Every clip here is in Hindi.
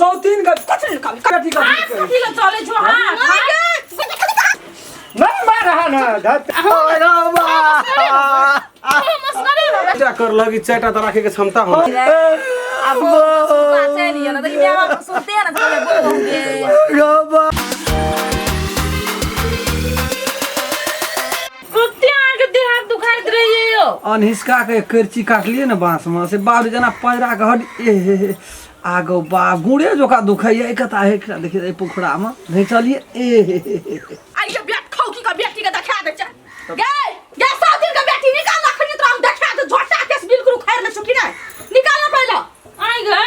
चौतीन का कथी कथी कथी ले चले छो हां नहीं मार रहा ना धत क्या कर लगी चेटा तो रखे के क्षमता हो अब बात नहीं है ना तो ये आप सुनते हैं ना तो बोलोगे अनहिसका के करची काट लिए ना बांस में से बाबू जना पैरा के हट आगो बा गुड़े जोका दुखैया एकता है देखिए पोखरा में नहीं चलिए आई के बेट खौकी का बेटी के देखा दे गे साउथन का बेटी निकाल ना खनी तो हम देखा दे झोटा केस बिल्कुल खैर में छुटी ना निकालना पहले आई गे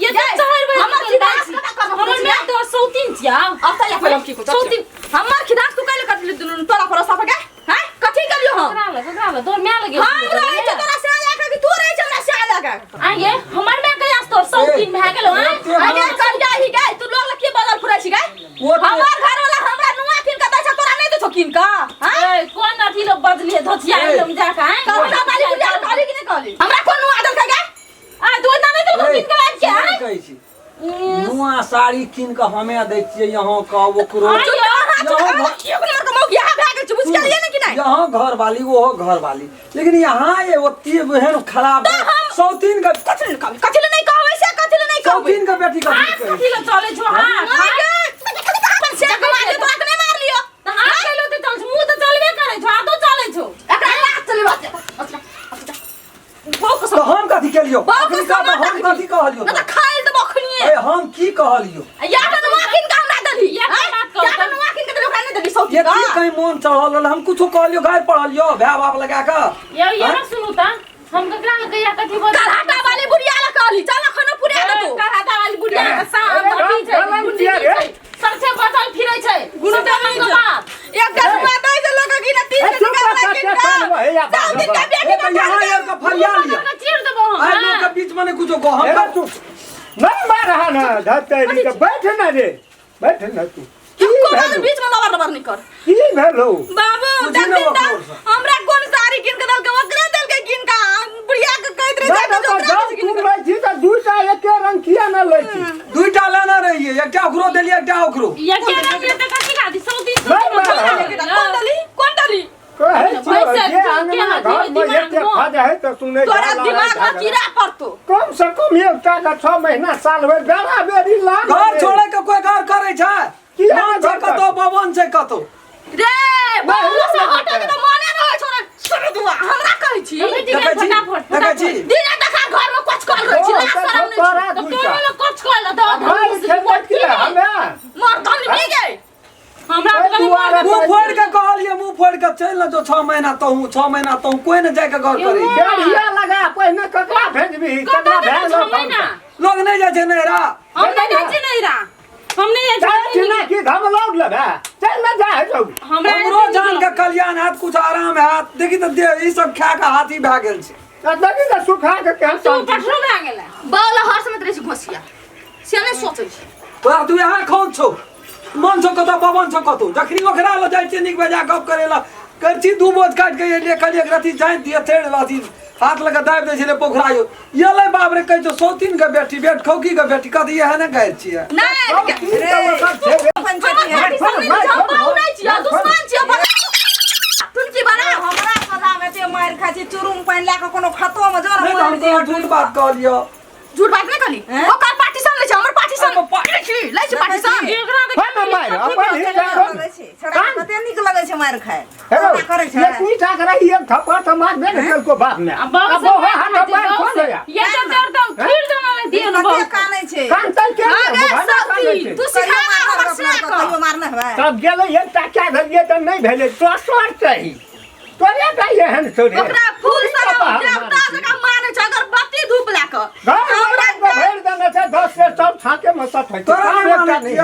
ये तो शहर में हमर खिदास हमर में तो साउथन छिया अब त या पहले की को साउथन हमर खिदास तू कैले कटले दुनु तोरा पर साफा के हैं कथि करियो हम ककरा तोर में लगे हां रहे छ तोरा से आया कि तू रहे छ हमरा से आया लगा आई गे हमर में कया तोर साउथन भए गेलो आई गे कर जाही गे तू लोग के बदल फुरै छी गे हमर घर वाला हमरा नुआ किन का दैछ तोरा नहीं दे किन का हैं कोन अथि लो बदलिए धोतिया एकदम जाका हैं कहना वाली बुझा काली कि नहीं काली हमरा कोन नुआ आदम का गे आ तू इतना नहीं तो किन का लाग के हैं कहै छी नुआ साड़ी किन के हमें दै छियै यहां का ओकरो यहाँ घर वाली वो घर वाली लेकिन यहाँ ये ओती बहन खराब सौतीन का कथि नहीं कहबै से कथि नहीं कहबै सौतीन का बेटी का कथि ले चले छो हां अपन से कमाले तो नहीं मार लियो त हां कहलो त चल मुंह तो चलबे करे छो आ तो चले छो एकरा लाग चले बस तो हम कथि केलियो अखनी का हम कथि कहलियो त खाइल त बखनिए ए हम की कहलियो या त माकिन का हमरा दली या त माकिन के ओकरा नहीं दली सौतीन ये की कहीं मन चढ़ल हम कुछो कहलियो गाय पढ़लियो भै बाप लगा के ये ना सुनु त हम ककरा लगे या कथि बोल कराटा वाली बुढ़िया ला कहली चल खनो पुरे दे तू कराटा वाली बुढ़िया के साथ अथी छै बुढ़िया रे सबसे बदल फिरै छै गुरु देवन के बात एक गसवा दे जे लोग की ना तीन निकाल के साउथन का बेटी तो यहाँ यार का फरिया लिया चीर देबो हम आई लोग के बीच में नहीं कुछो को हम तू नहीं मार रहा ना धत के बैठ ना रे बैठ ना तू कोन बीच में लबर नहीं कर की भेलो बाबू हमरा कोन साड़ी किन के दल के ओकरे दल के किन का बुढ़िया के कहत रहे तू लै छी त दुटा एके रंग किया ना लै छी दुईटा लेना रहिए एकटा ओकरो देलिए एकटा ओकरो ये के ना के त कथि का दी सौती कौन दली कहे छी जे आंगना घर में एते फाजा है त सुने तोरा दिमाग में कीड़ा पड़तो कम से कम एकटा का 6 महीना साल भर बेरा बेरी लाग घर छोड़े के कोई घर करे छै मन छै कतो भवन छै कतो रे बाबू से हटे के त माने न होय छोरा सुन दुआ हमरा कहै छी देखै छी दिने देखा घर में कुछ कर रहै छी ना शरम नहीं तो तोरा कुछ कर ल त भाई खेलत की हमें मर तन नहीं गए हमरा मुंह फोड़ के कहलिए मुंह फोड़ के चल न जो 6 महीना तो 6 महीना तो कोई न जाय के घर करे बेरिया लगा पहिने ककरा भेजबी ककरा भेज लोग नहीं जाय छै नैरा हम नहीं जाय नहीं रा हम नहीं जाय ना कि हम लोग लेबे चल ना जाय जो हमरो जान के कल्याण हाथ कुछ आराम हाथ देखी त ई सब खा के हाथी भा गेल छै देखी त सुखा के केहन तू पठरो भए गेला बाल हर समय तेरे से घोसिया से नहीं सोचै छी तू यहाँ कौन छौ मन छौ कतो पवन छौ कतो जखनी ओकरा ल जाय छै निक बजा गप करेला करची दू बोझ काट के ले कलिए रति जाय दिए थेड़ रति हाथ लगा दाब दे छले पोखरायो ये ले बाप रे कहै छौ सौतीन के बेटी बेट खौकी के बेटी कथि है ना कहै छियै नहीं दुश्मन छियै तुलसी बना हमरा सदा में ते मार खा छी चुरुम पानी ला के कोनो खतो में जोर हम तो झूठ बात कहलियो झूठ बात नहीं कहली ओकर पार्टीशन ले छै हमर पार्टीशन ले छै पार्टीशन हम मार अपन ही जाको छोड़ा कते निक लगे छै मार खाए करे छै ये नीचा करे एक थप्पड़ तो मार दे कल को बाप ने अब वो हाथ पैर खोल गया ये तो दर्द फिर देना ले दिए न कते कानै छै कान तल के भाना कानै छै तू सिखा हमर से कहियो मारना है सब गेले एक टाका धरिए त नहीं भेले तो सोर चाही तोरे कहिए हन छोरे ओकरा फूल सब देवता जका माने छै अगर बत्ती धूप ला के हमरा भर देने छै 10 से सब छाके में सब है तोरा नहीं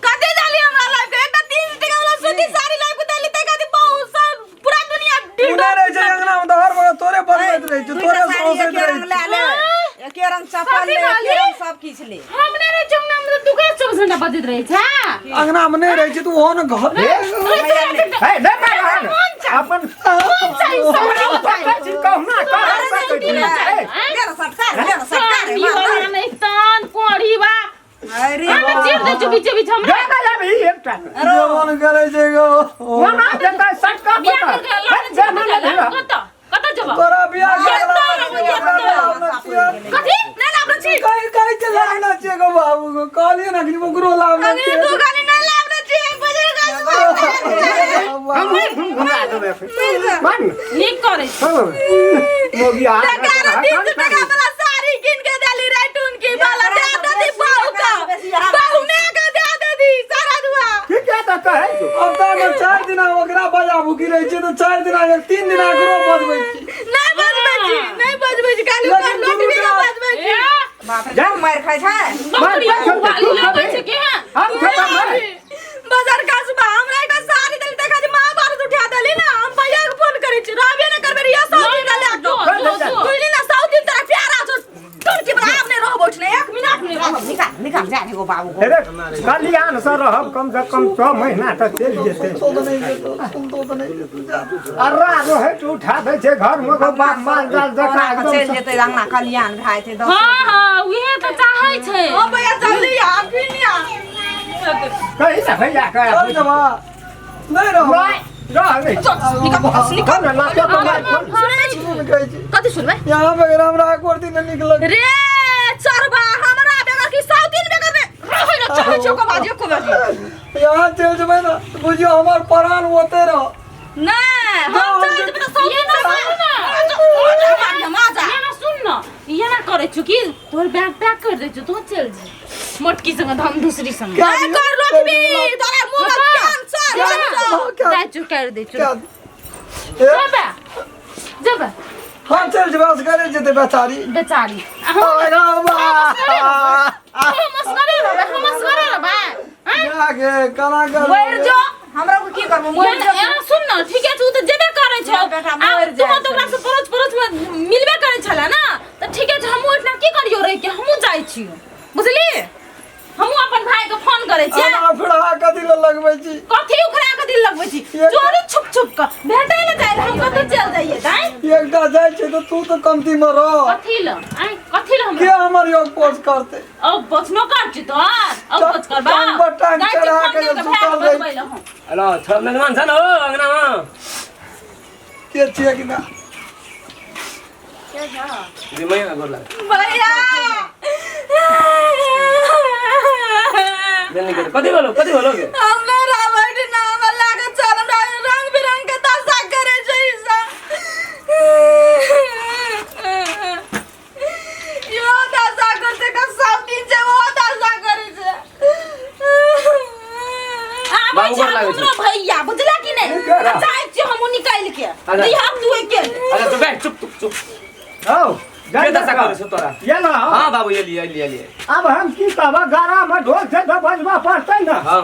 कते डाली हमरा लाइफ के एक 3 टका वाला सूती साड़ी लाइफ के डाली त कते बहुत सब पूरा दुनिया पूरा रहे छै अंगना में तो हर वक्त तोरे बदलत रहे छै तोरे सौसे रहे एके रंग चप्पल ले एके रंग सब किछ ले हमने रे चंगना में तू के 24 घंटा बजत रहे छै अंगना में नहीं रहे छै तू हो न घर है ले मार अपन कहना ले सरकार नहीं तान कोड़ी बा जवान करे छे गो वना देता सटका बियाह पता करके लाने जा मन छे भेला कत जवाब तोरा बियाह कथी नहीं लाभ छी कहीं कहीं के लाना छे गो बाबू को कहलिए ना कि ओकरो लाना अगे छे तू गाली नहीं लाभ छी बजे हम घुमा देबे मन नीक करे मोगी आ टका 30 टका वाला साड़ी किन के देली रैटून की वाला दे दे बहू का बहू ने का दे दे सारा दुआ ठीक है तो है तू अब तो मैं 4 दिन ओकरा बजाबू की रही छे तो 4 दिन 3 दिन आगरो बजबै छी नहीं बजबै छी काली पर लोट भी ना बजबै छी बाप जा मार खाय छै नौकरी वाली लगे छे के हम खत्म है बाजार का सुबह हमरा का साड़ी दल देखा जे महाभारत उठा दली ना हम भैया के फोन करे छी राबिया ने करबे रिया साउदी का ले तो बुझली ना साउदी तेरा प्यारा छो तुरकी बराबर ने रहबो छ 1 मिनट नहीं रहब निकाल जा रे गो बाबू को अरे कल्याण से रहब कम से कम 6 महीना तक चल जेते सुन तो नहीं अर्रा जो है तू उठा दे छे घर में को बाप माल जाल जका चल जेते रंगना कल्याण भाई थे हां उहे त चाहै छै ओ भैया जल्दी आ फिनिया कहीं ना भैया का चल जवा नहीं रहो रह रे निकाल ना लातो तो मैं सुन कहै छी कथि सुनबे यहां पे हमरा एक और दिन निकल रे चरबा हमरा बेगर की साउथीन बेगर में रहै न चाहै छौ को बाजी यहां चल जबै ना बुझियो हमर प्राण होते रह नहीं हम चाहै त साउथीन ना मजा ये ना सुन न ये ना करे छु कि तोर बैग पैक कर दे छु तो चल जी मोटकी संग हम दूसरी संग काय कर रोकबी तोरे मुंह में कैंसर दाई चु कर दे छु क्या जब हम चल जबै करे जेते बेचारी बेचारी अरे वाह हम मस्करे रे बा आगे कना कर मोर जो हमरा को की करबो मोर जो ए सुन न ठीक है तू त जेबे करे छ बेटा, मोर तू जाय तो ओकरा से परच में मिलबे करे छला ना त ठीक है हम ओठना की करियो रे के हम जाय छी बुझली हम अपन भाई के फोन करे छी आना फड़ा कथि ल लगबै छी कथी उखड़ा के दिल लगबै छी चोरी छुप छुप के भेटै न जाय हम कत चल जाइए दाई एकटा जाय छै तो तू तो कमती में रह कथी ल आई कथी ल हम के हमर योग पोज करते अब बचनो कर छी तो अब बच कर बा टाइम पर टाइम चढ़ा के सुतल रही हेलो छ मेहमान छ न हो अंगनामा के छिए कि ना दि महिना गर्ला भैया देन के कति बोलो के हमने रावण नाम लागे चल रंग बिरंग के दशा करे छै सा यो दशा करते का सब दिन जे वो दशा करे छै बाबू कर लागे छै भैया बुझला कि नहीं चाहे छी हम निकाल के दी हम तू के अरे तू बैठ चुप आओ के दशा करे छ तोरा ये ला हां बाबू ये लिए अब हम की कहबा गारा में ढोल से तो बजवा पड़तै ना हां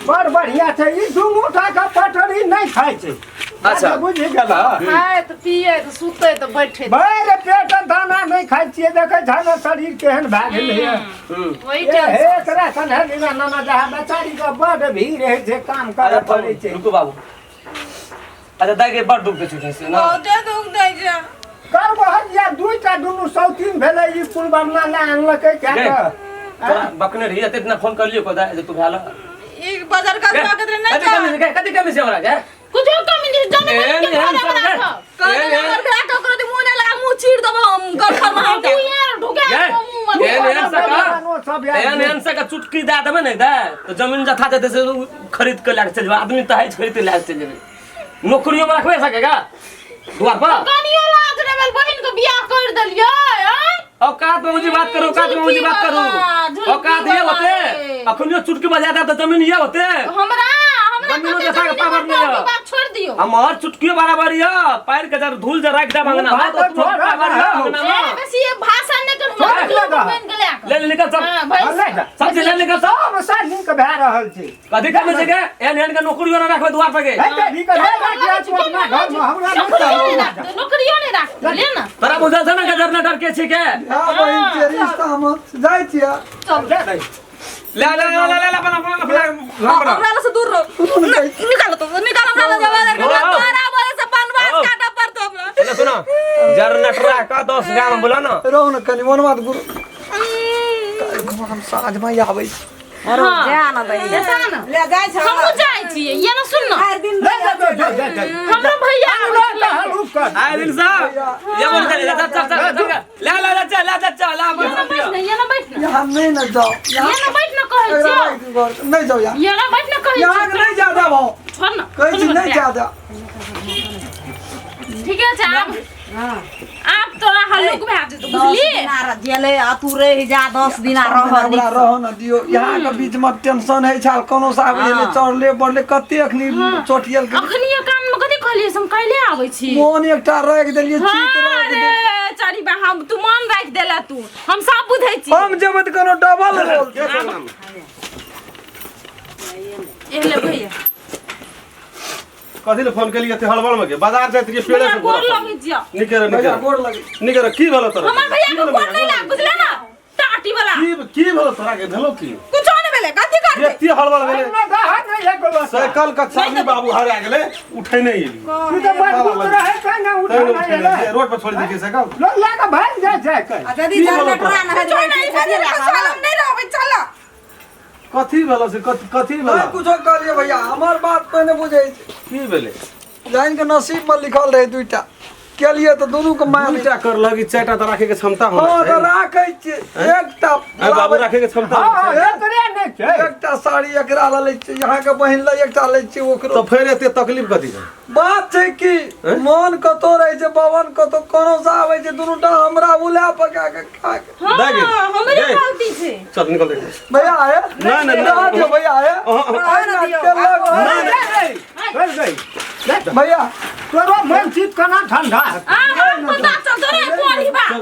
बड़ बढ़िया छै ई दू मुठा का पटरी नहीं खाय छै अच्छा बुझि गेला खाए तो पिए तो सुते तो बैठे भैर पेट दाना नहीं खाय छियै देखै छ ना शरीर केहन भए गेलै है वही ए हे एकरा कन्हे बिना नाना जहा बेचारी का बड़ भीड़ है जे काम करे पड़ै छै रुको बाबू अच्छा दाई के बड़ दुख छै से ना बहुते दुख दै छै करबो हजिया दुइटा दुनु सौतीन भेलै ई कुल बरना ले आनलकै क्या तोरा बकने रही इतना फोन कर लियो को दाई तू भेला ई बाजार का स्वागत रे नहीं कति कमी से हमरा के कुछ कमी नहीं जमे के खाना बना खा कहले हमर बेटा ककरो दे मुंह ने लगा मुंह चीर देबो हम घर घर में तू यार ढुके एन सका चुटकी दा देबे नै दा तो जमीन जथा देते से खरीद के लाग चल आदमी त है खरीद के लाग चल जेबे नौकरियों में रखबे सकेगा द्वार पर कनियो लाज रे बहिन के बियाह कर देलियो औकात में मुझे बात करो औकात ये होते अखनियो चुटकी बजा दा तो जमीन ये होते हमरा जमीनों जैसा का पावर नहीं है बात छोड़ दियो हमार चुटकी बराबर है पैर के जर धूल जर रख दा मंगना बात तो छोड़, पावर है छोड़, मंगना ए बस ये भाषण ने कर मत बन के ले निकल सब सब ले निकल सब सब सालिन के भए रहल छै कथि काम छै के एन के नौकरियों ना रखबे द्वार पर के है कथि के राखिया तू अपना घर में हमरा नहीं चाहो नौकरियों नहीं रख ले ना तोरा बुझल छ ना के जरना डर के छी के हां बहिन के रिश्ता हम जाय छिया चल जा दे ले अपना हमरा से दूर रहो निकाल तो निकाल हमरा ले बाजार के तोरा बोले से बनवास काटा पड़तो हमरा चलो सुनो जरनटरा का 10 गांव बोला ना रहो न कनी मन मत गुरु हम साँझ में आबै हाँ जाना दे जैसा ना ले जाय छ हमहू जाइ छियै ये ना सुन ना हर दिन दे हमरा भैया हलूफ कर आए दिन साहब ये बोल कर चल ये ना बैठ ना यहाँ नहीं न जाओ ये ना बैठ ना कहै छियै नहीं जाओ यहाँ ये ना बैठ ना कहै यहाँ छियै नहीं ज्यादा भाव छोड़ ना कहीं चीज नहीं ज्यादा ठीक है अच्छा आप तोरा हल्लुक भए जेतौ बुझली नारा जेले अतुरे जा 10 दिन रहो न दियो यहाँ के बीच में टेंशन है छाल कोनो साहब ले चढ़ले बढ़ले कते अखनी चोटियल के अखनी ये काम में कथि कहलियै हम काल्हे आबै छी मोन एकटा राख देलिए चीत राख अरे देलिए चारी बा हम तू मान राख देला तू हम सब बुझै छी हम जेबै त कोनो डबल रोल एले भैया कथी ले फोन केलिए ते हड़बड़ में के बाजार जात रहिए पेड़े से गोर लगे जिया भैया गोड़ लगे निकर की भेलो तोरा हमर भैया के गोर नहीं लाग बुझले ना टाटी वाला की भेलो तोरा के भेलो की कुछ नहीं भेले कथि कर ये ती हड़बड़ भेले नहीं है साइकिल का चाबी बाबू हरा गेले उठै नहीं एली तू तो मजबूत रहे का ना उठा रोड पर छोड़ दी साइकिल लोग लाके भाग जाए कर यदि चलने ट्रान है नहीं रहबे चल कथी भेलो से कथी भेलो कुछो करिए भैया हमर बात पहले बुझे की भेले जाइन के नसीब में लिखल रहे दुईटा के लिए तो दोनों के मार दुईटा कर लगी चारटा त राखे के क्षमता हां होना तो राखै छी एकटा ए बाबू राखे के क्षमता हां एकरे नहीं छै एकटा साड़ी एकरा ले छी यहाँ के बहिन ले एकटा ले छी ओकरो तो फिर एते तकलीफ कथी है बात छै कि मन कतो रहे छै पवन कतो कोनो सा आवे छै दुनुटा हमरा उला पका के खा के दे गे हमरे गलती छै चल निकल दे भैया आए नहीं भैया आए भैया तोरो मन चित कना ठंडा हम पता चल रे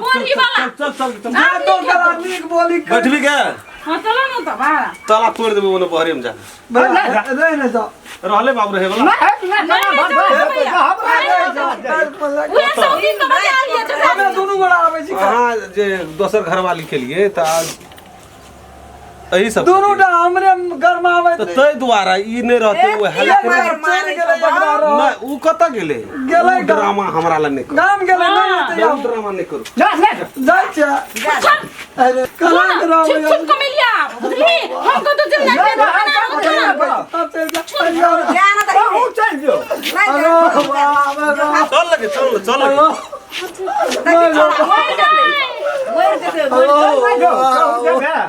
कोढ़ी वाला चल ना तो कला नीक बोली बैठबी के हां चलो न त बा ताला तोड़ देबे ओने बहरे में जा भैया रह न जाओ रहले बाबू रहे वाला उहे सब दिन त बजा लिया छ हमें दोनों बड़ा आवे छी हां जे दोसर घर वाली के लिए त यही सब दोनों हमरे घर में आवे तो तय द्वारा ई नहीं रहते वो हेल्प ना ऊ कत गेले गेलै ड्रामा हमरा ला नहीं नाम गेले नहीं करो ड्रामा नहीं करो जाय छ अरे कला ड्रामा चुप चुप कमेलिया बुझली हम को तो जिंदा के जाना दे बहुत चल जो चल लगे चल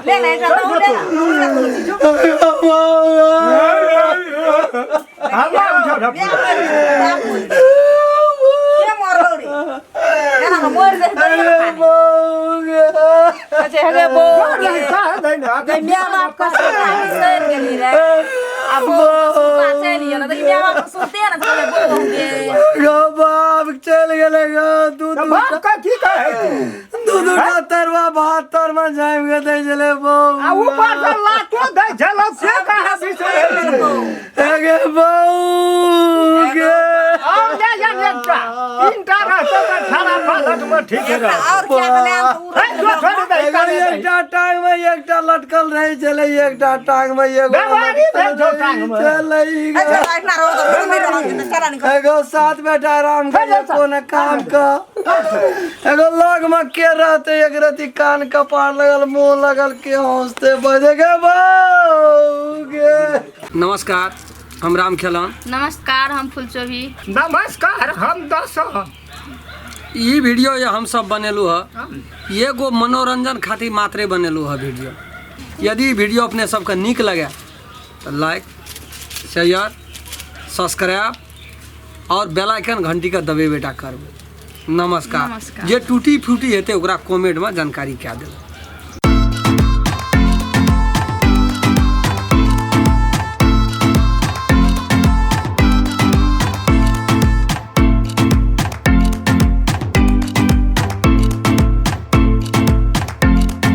ले ले चल गेले दूध तरवा भात तरवा जाए गए दे चले बहु एगे बहु के एकटा टांग में एकटा लटकल रहे चले एकटा टांग में एगो साथ बैठा आराम कर कोने काम का एगो लग में के रहते एक रति कान कपार लगल मुंह लगल के हंसते बजे गे नमस्कार हम राम खेलान नमस्कार हम फुलचोभी नमस्कार हम दस ई वीडियो ये हम सब बनेलू है ये गो मनोरंजन खातिर मात्रे बनेलू है वीडियो यदि वीडियो अपने सबके नीक लगे तो लाइक शेयर सब्सक्राइब और बेल आइकन घंटी का दबे बेटा करबे नमस्कार जे टूटी फूटी हेते ओकरा कमेंट में जानकारी क्या देबे।